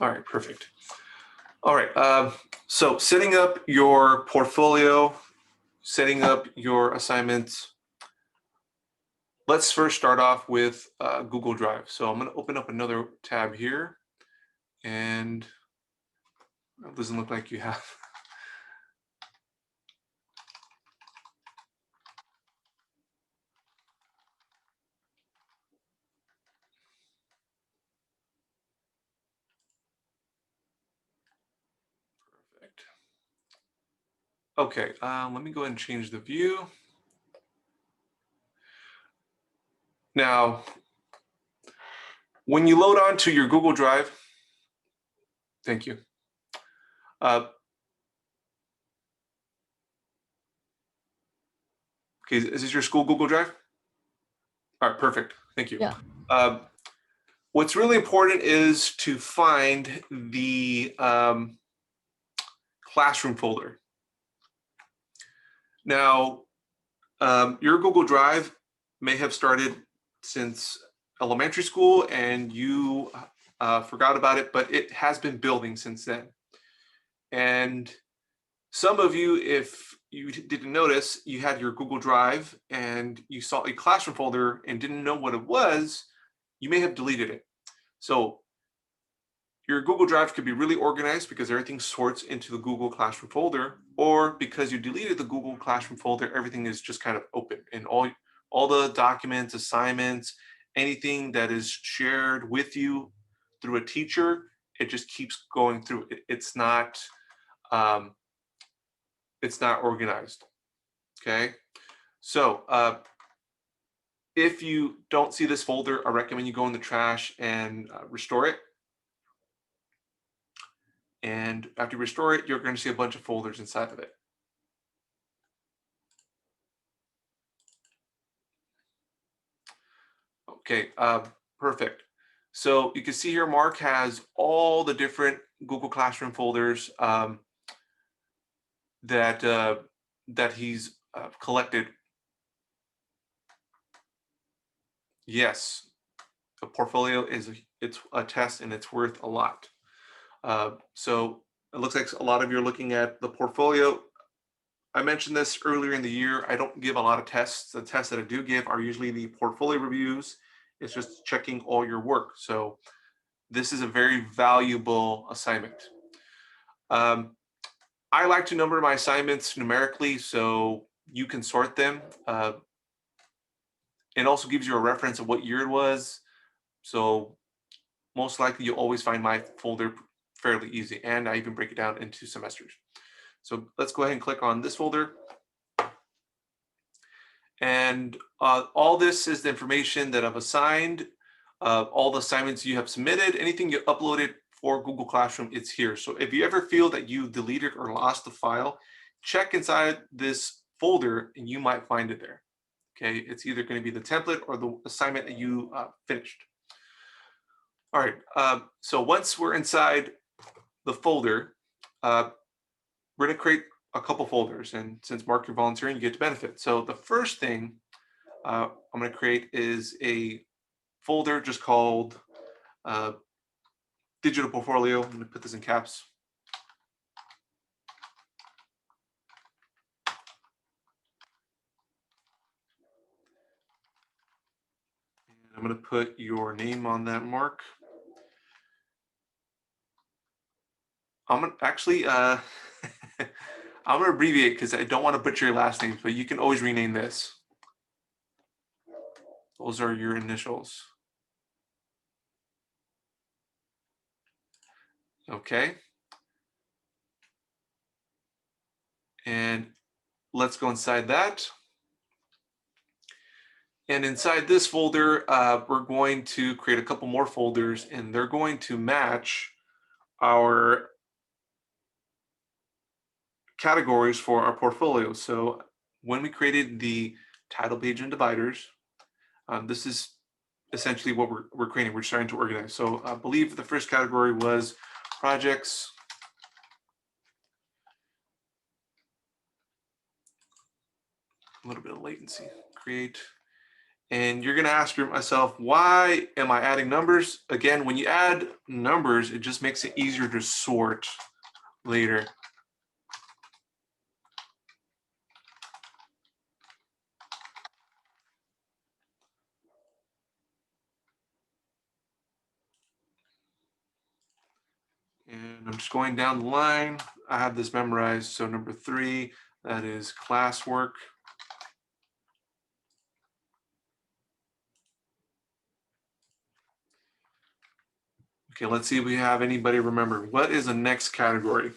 All right, perfect. All right, so setting up your portfolio, setting up your assignments. Let's first start off with Google Drive. So I'm going to open up another tab here, and it doesn't look like you have. Perfect. Okay, let me go ahead and change the view. Now, when you load onto your Google Drive, thank you. Okay, is this your school Google Drive? All right, perfect. Thank you. Yeah. What's really important is to find the classroom folder. Now, your Google Drive may have started since elementary school and you forgot about it, but it has been building since then. And some of you, if you didn't notice, you had your Google Drive and you saw a classroom folder and didn't know what it was, you may have deleted it. So your Google Drive could be really organized because everything sorts into the Google Classroom folder, or because you deleted the Google Classroom folder, everything is just kind of open and all the documents, assignments, anything that is shared with you through a teacher, it just keeps going through. It's not organized. Okay, so if you don't see this folder, I recommend you go in the trash and restore it. And after you restore it, you're going to see a bunch of folders inside of it. Okay, perfect. So you can see here, Mark has all the different Google Classroom folders that he's collected. Yes, a portfolio it's a test and it's worth a lot. So it looks like a lot of you are looking at the portfolio. I mentioned this earlier in the year. I don't give a lot of tests. The tests that I do give are usually the portfolio reviews. It's just checking all your work. So this is a very valuable assignment. I like to number my assignments numerically so you can sort them. It also gives you a reference of what year it was. So most likely you'll always find my folder fairly easy. And I even break it down into semesters. So let's go ahead and click on this folder. And all this is the information that I've assigned, all the assignments you have submitted, anything you uploaded for Google Classroom, it's here. So if you ever feel that you deleted or lost the file, check inside this folder and you might find it there. Okay, it's either going to be the template or the assignment that you finished. All right, so once we're inside the folder, we're going to create a couple folders, and since Mark, you're volunteering, you get to benefit. So the first thing I'm going to create is a folder just called digital portfolio. I'm going to put this in caps. And I'm going to put your name on that, Mark. I'm going to actually I'm going to abbreviate because I don't want to butcher your last names, but you can always rename this. Those are your initials. Okay. And let's go inside that. And inside this folder, we're going to create a couple more folders, and they're going to match our categories for our portfolio. So when we created the title page and dividers, this is essentially what we're creating. We're starting to organize. So I believe the first category was projects. A little bit of latency. Create And you're going to ask yourself, why am I adding numbers? Again, when you add numbers, it just makes it easier to sort later. And I'm just going down the line. I have this memorized. So number 3, that is classwork. Okay, let's see if we have anybody remember. What is the next category?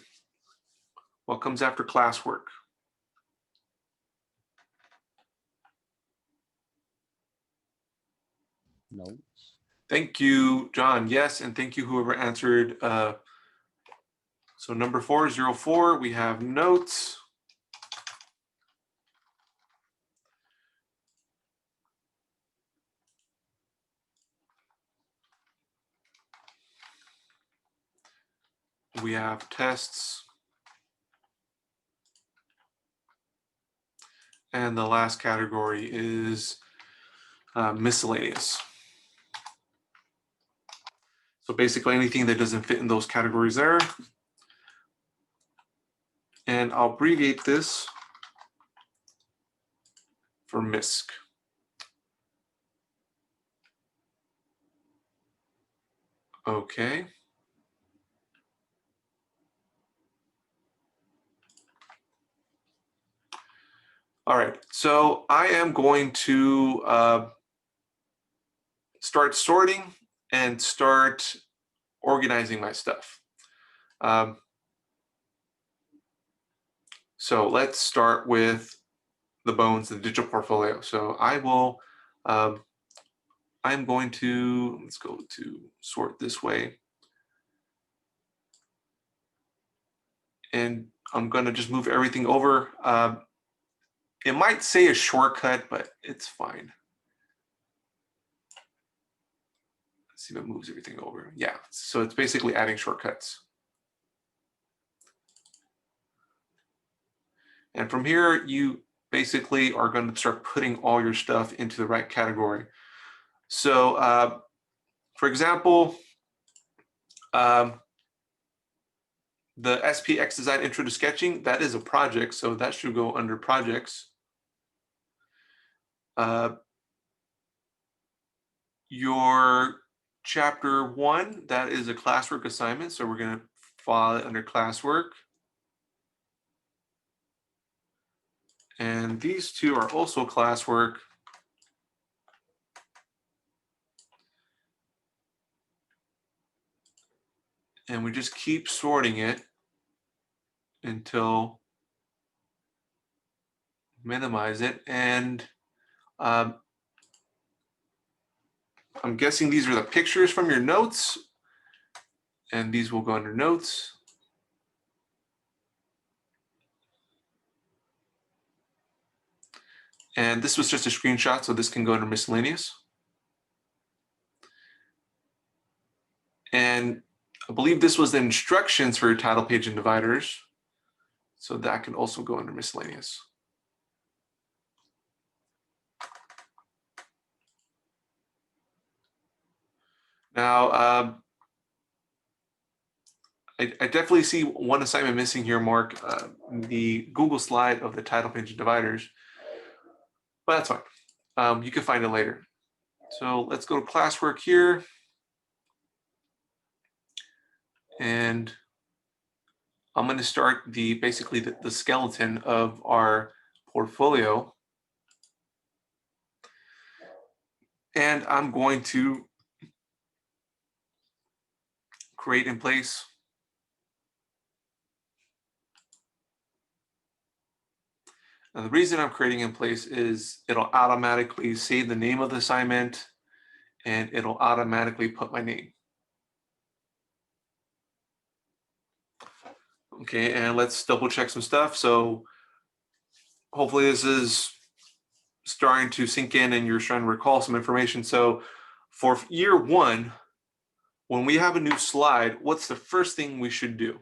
What comes after classwork? Notes. Thank you, John. Yes, and thank you whoever answered. So number 404, we have notes. We have tests. And the last category is miscellaneous. So basically anything that doesn't fit in those categories there. And I'll abbreviate this for MISC. Okay. All right, so I am going to start sorting and start organizing my stuff. So let's start with the bones, the digital portfolio. So I will, I'm going to, let's go to sort this way. And I'm going to just move everything over. It might say a shortcut, but it's fine. Let's see if it moves everything over. Yeah, so it's basically adding shortcuts. And from here, you basically are going to start putting all your stuff into the right category. So for example, the SPX Design Intro to Sketching, that is a project, so that should go under projects. Your chapter 1, that is a classwork assignment, so we're going to file it under classwork. And these two are also classwork. And we just keep sorting it until minimize it. And I'm guessing these are the pictures from your notes, and these will go under notes. And this was just a screenshot, so this can go under miscellaneous. And I believe this was the instructions for your title page and dividers, so that can also go under miscellaneous. Now, I definitely see one assignment missing here, Mark, the Google slide of the title page and dividers, but that's fine. You can find it later. So let's go to classwork here. And I'm going to start basically the skeleton of our portfolio. And I'm going to create in place. Now, the reason I'm creating in place is it'll automatically save the name of the assignment, and it'll automatically put my name. Okay, and let's double check some stuff. So hopefully this is starting to sink in and you're trying to recall some information. So for year 1, when we have a new slide, what's the first thing we should do?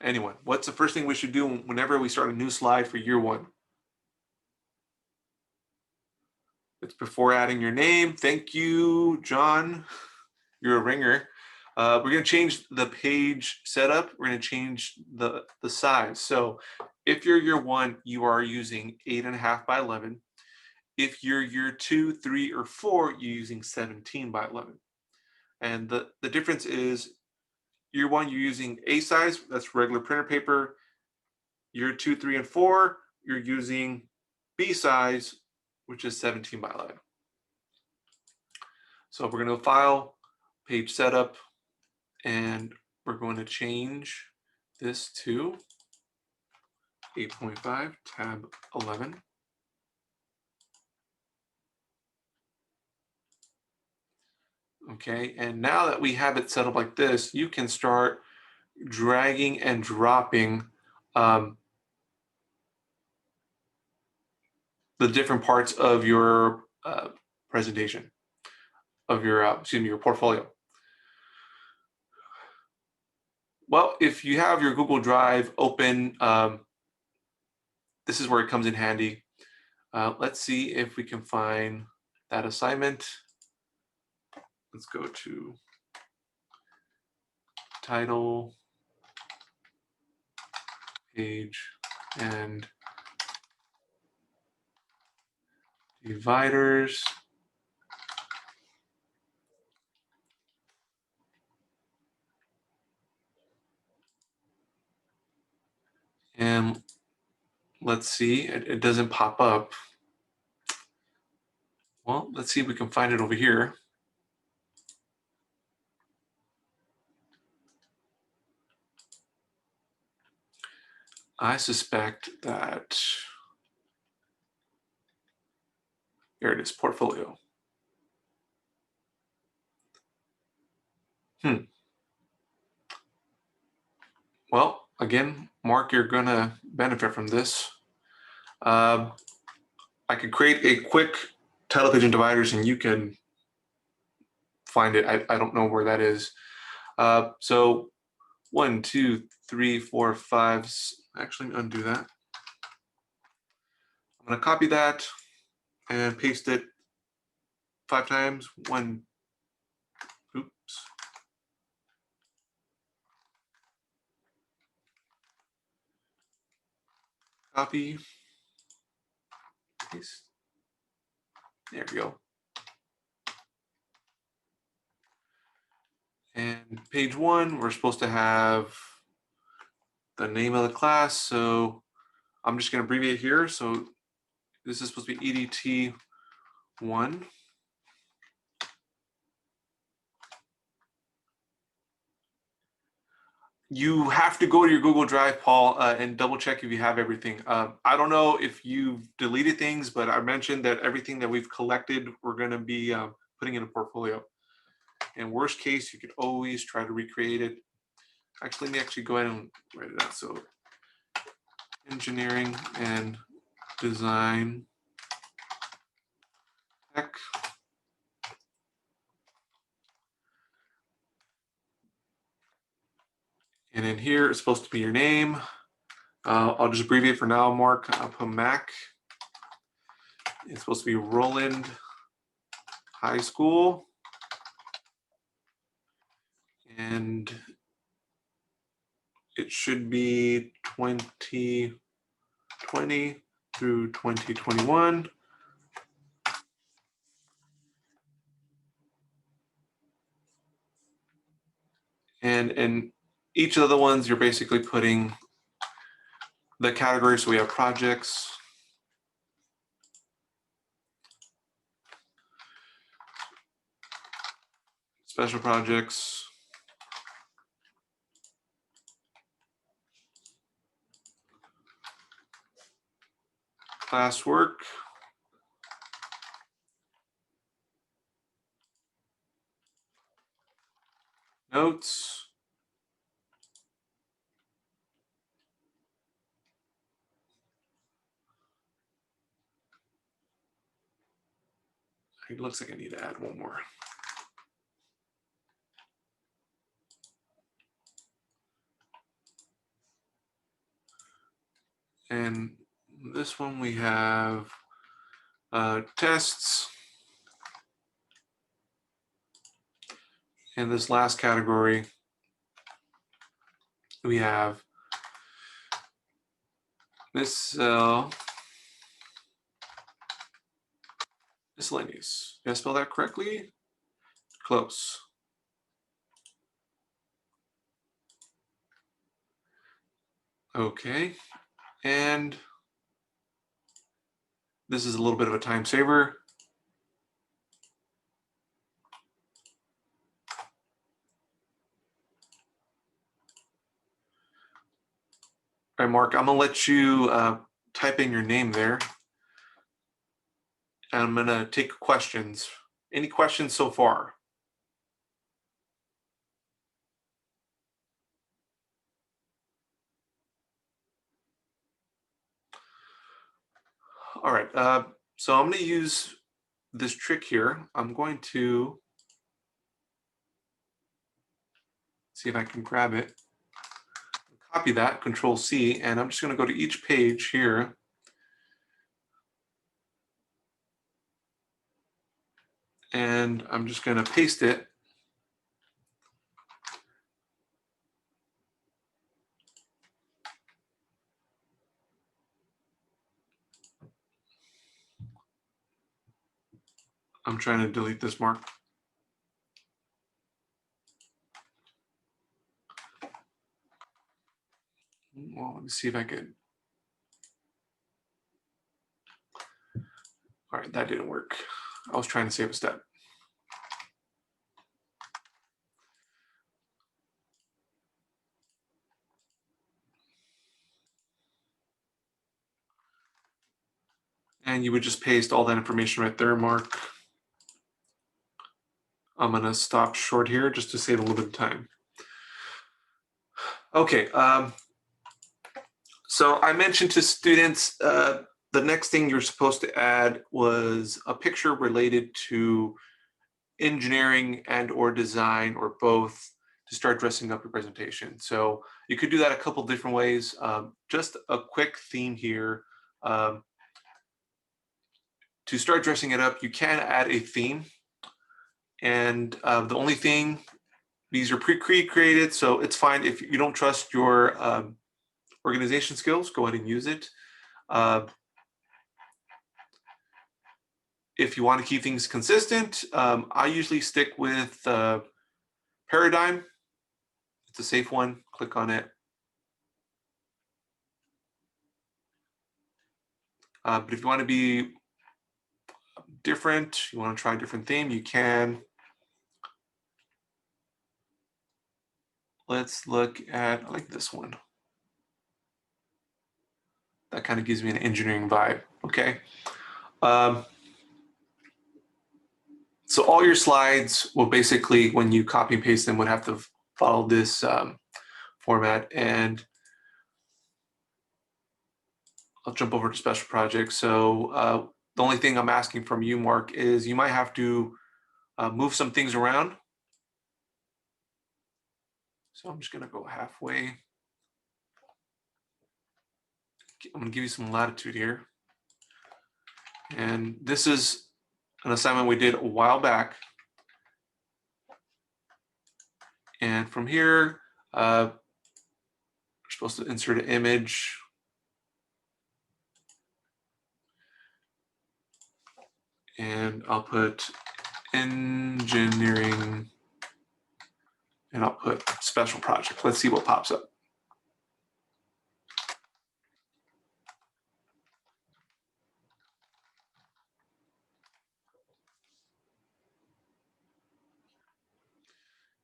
Anyone? What's the first thing we should do whenever we start a new slide for year one? It's before adding your name. Thank you, John. You're a ringer. We're going to change the page setup. We're going to change the size. So if you're year one, you are using 8.5 by 11. If you're year 2, 3, or 4, you're using 17 by 11. And the difference is year one, you're using A size, that's regular printer paper. Year 2, 3, and 4, you're using B size, which is 17 by 11. So we're going to file, page setup, and we're going to change this to 8.5 tab 11. Okay, and now that we have it set up like this, you can start dragging and dropping the different parts of your presentation, of your, your portfolio. Well, if you have your Google Drive open, this is where it comes in handy. Let's see if we can find that assignment. Let's go to title, page, and dividers. And let's see, it doesn't pop up. Well, let's see if we can find it over here. I suspect that, here it is, portfolio. Well, again, Mark, you're gonna benefit from this. I could create a quick title, page, and dividers, and you can find it. I don't know where that is. So 1, 2, 3, 4, 5. Actually, undo that. I'm gonna copy that and paste it 5 times. Oops. Copy, paste. There we go. And page 1, we're supposed to have the name of the class. So I'm just going to abbreviate here. So this is supposed to be EDT1. You have to go to your Google Drive, Paul, and double check if you have everything. I don't know if you've deleted things, but I mentioned that everything that we've collected, we're going to be putting in a portfolio. In worst case, you could always try to recreate it. Actually, let me actually go ahead and write it out. So engineering and design tech. And in here, it's supposed to be your name. I'll just abbreviate for now, Mark. I'll put Mac. It's supposed to be Roland High School. And it should be 2020 through 2021. And in each of the ones, you're basically putting the categories. So we have projects, special projects, classwork, notes, it looks like I need to add one more. And this one we have tests. And this last category, we have this cell, miscellaneous. Did I spell that correctly? Close. Okay, and this is a little bit of a time saver. All right, Mark, I'm gonna let you type in your name there. And I'm gonna take questions. Any questions so far? All right, so I'm gonna use this trick here. I'm going to see if I can grab it. Copy that, Control C, and I'm just gonna go to each page here. And I'm just gonna paste it. I'm trying to delete this, Mark. Well, let me see if I could. All right, that didn't work. I was trying to save a step. And you would just paste all that information right there, Mark. I'm gonna stop short here just to save a little bit of time. Okay, so I mentioned to students the next thing you're supposed to add was a picture related to engineering and or design or both to start dressing up your presentation. So you could do that a couple different ways. Just a quick theme here. Um, to start dressing it up, you can add a theme. And the only thing, these are pre-created, so it's fine if you don't trust your organization skills, go ahead and use it. If you want to keep things consistent, I usually stick with Paradigm. It's a safe one. Click on it. But if you want to be different, you want to try a different theme, you can. Let's look at, I like this one. That kind of gives me an engineering vibe. Okay. So all your slides will basically, when you copy and paste them, would have to follow this format. And I'll jump over to special projects. So the only thing I'm asking from you, Mark, is you might have to move some things around. So I'm just gonna go halfway. I'm gonna give you some latitude here. And this is an assignment we did a while back. And from here, we're supposed to insert an image. And I'll put engineering, and I'll put special project. Let's see what pops up.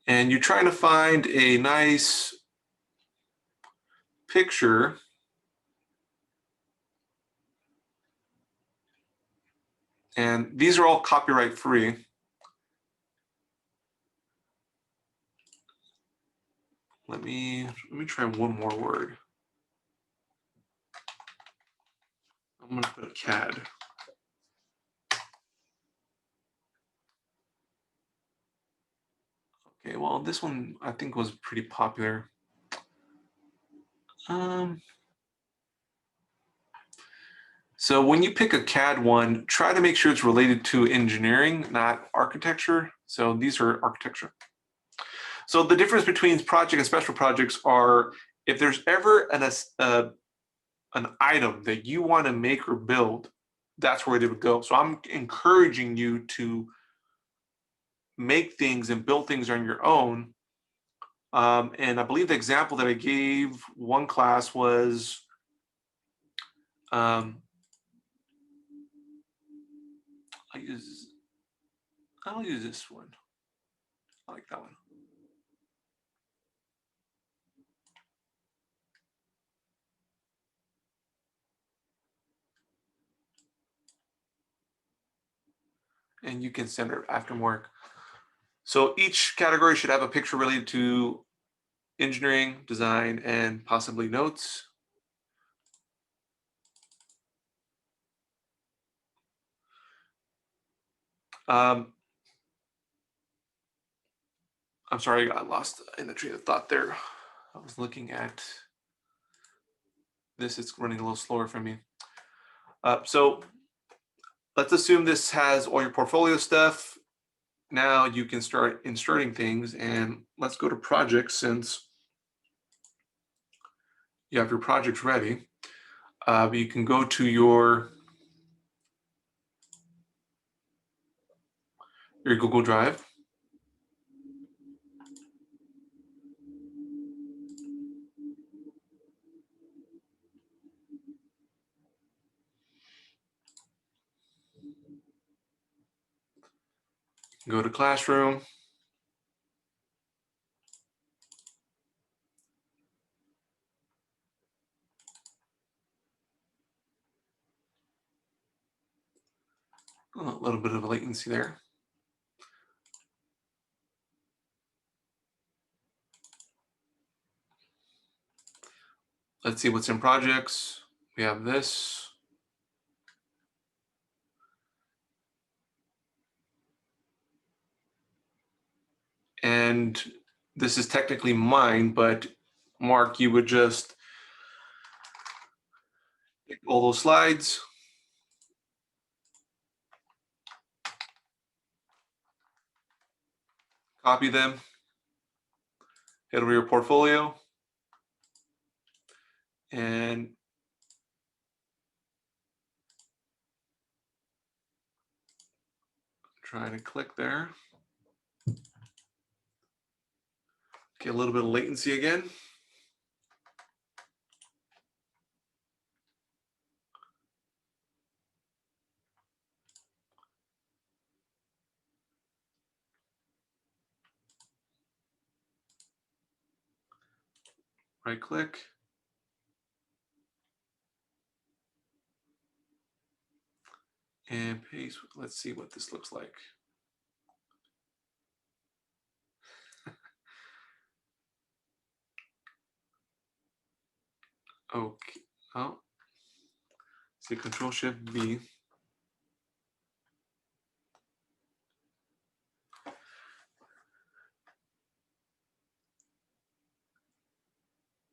And you're trying to find a nice picture. And these are all copyright free. Let me try one more word. I'm gonna put a CAD. Okay, well, this one I think was pretty popular. So when you pick a CAD one, try to make sure it's related to engineering, not architecture. So these are architecture. So the difference between project and special projects are if there's ever an item that you want to make or build, that's where it would go. So I'm encouraging you to make things and build things on your own. And I believe the example that I gave one class was um, I use I'll use this one. I like that one. And you can send it after work. So each category should have a picture related to engineering, design, and possibly notes. Um, I'm sorry, I got lost in the train of thought there. I was looking at this, it's running a little slower for me. So let's assume this has all your portfolio stuff. Now you can start inserting things, and let's go to projects since you have your projects ready. You can go to your Google Drive. Go to Classroom. A little bit of a latency there. Let's see what's in projects. We have this. And this is technically mine, but Mark, you would just take all those slides, copy them, head over your portfolio, and try to click there. Get a little bit of latency again. Right click. And paste. Let's see what this looks like. Okay. Oh, see Control Shift V.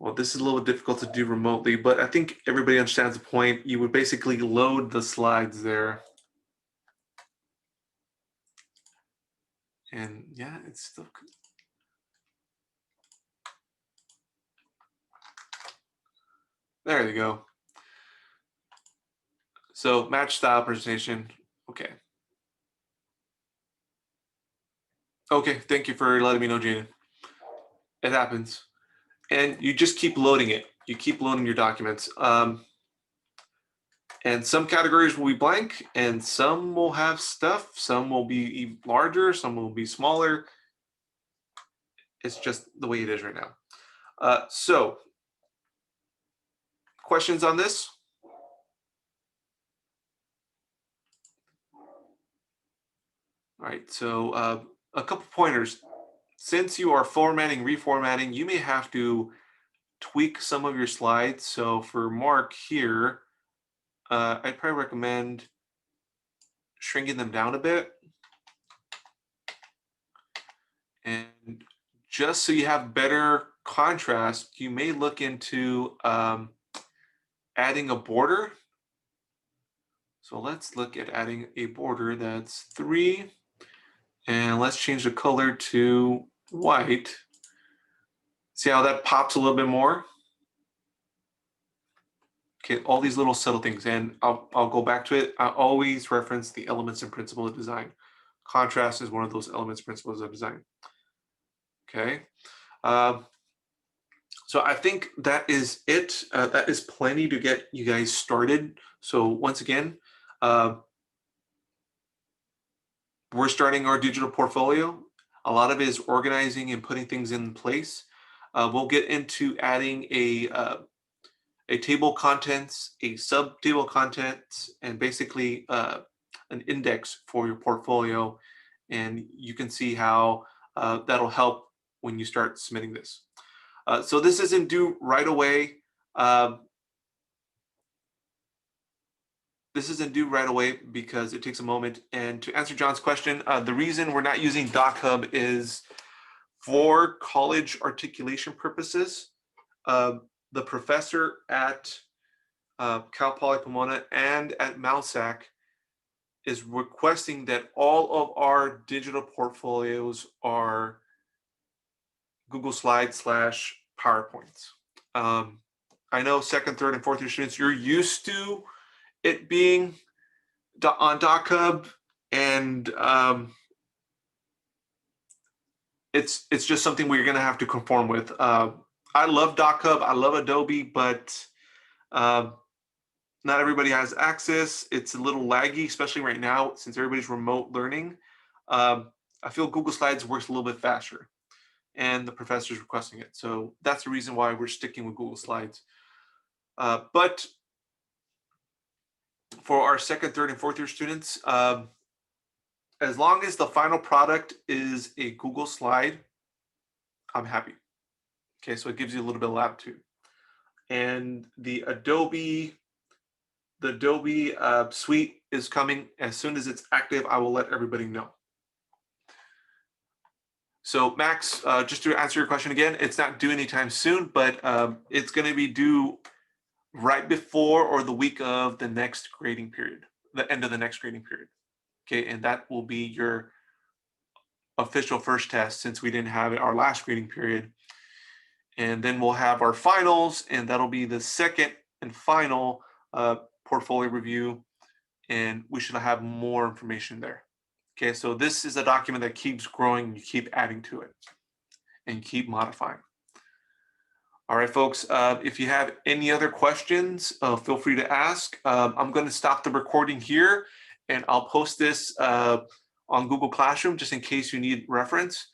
Well, this is a little difficult to do remotely, but I think everybody understands the point. You would basically load the slides there. And yeah, it's still. There you go. So match style presentation. Okay. Okay, thank you for letting me know, Jaden. It happens. And you just keep loading it. You keep loading your documents. And some categories will be blank, and some will have stuff. Some will be larger, some will be smaller. It's just the way it is right now. So, questions on this? All right, so a couple pointers. Since you are formatting, reformatting, you may have to tweak some of your slides. So for Mark here, I'd probably recommend shrinking them down a bit. And just so you have better contrast, you may look into adding a border. So let's look at adding a border that's 3, and let's change the color to white. See how that pops a little bit more? Okay, all these little subtle things, and I'll go back to it. I always reference the elements and principles of design. Contrast is one of those elements principles of design. Okay, uh, so I think that is it. That is plenty to get you guys started. So once again, uh, we're starting our digital portfolio. A lot of it is organizing and putting things in place. We'll get into adding a table of contents, a sub table of contents, and basically an index for your portfolio. And you can see how that'll help when you start submitting this. So this isn't due right away. Uh, this isn't due right away because it takes a moment. And to answer John's question, the reason we're not using DocHub is for college articulation purposes. Uh, the professor at Cal Poly Pomona and at Malsac is requesting that all of our digital portfolios are Google Slides slash PowerPoints. I know second, third, and fourth year students, you're used to it being on DocHub, and it's just something we're going to have to conform with. I love DocHub, I love Adobe, but uh, not everybody has access. It's a little laggy, especially right now since everybody's remote learning. I feel Google Slides works a little bit faster, and the professor's requesting it. So that's the reason why we're sticking with Google Slides. But for our second, third, and fourth year students, as long as the final product is a Google slide, I'm happy. Okay, so it gives you a little bit of latitude. And the Adobe suite is coming. As soon as it's active, I will let everybody know. So Max, just to answer your question again, it's not due anytime soon, but it's going to be due right before or the week of the next grading period, the end of the next grading period. Okay, and that will be your official first test since we didn't have our last grading period. And then we'll have our finals, and that'll be the second and final portfolio review, and we should have more information there. Okay, so this is a document that keeps growing, you keep adding to it and keep modifying. All right, folks, if you have any other questions, feel free to ask. I'm going to stop the recording here, and I'll post this on Google Classroom just in case you need reference.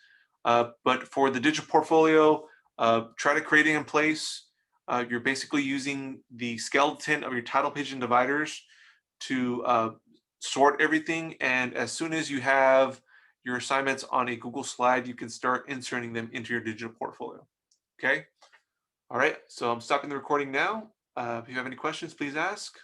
But for the digital portfolio, try to create it in place. You're basically using the skeleton of your title page and dividers to sort everything. And as soon as you have your assignments on a Google slide, you can start inserting them into your digital portfolio. Okay. All right. So I'm stopping the recording now. If you have any questions, please ask.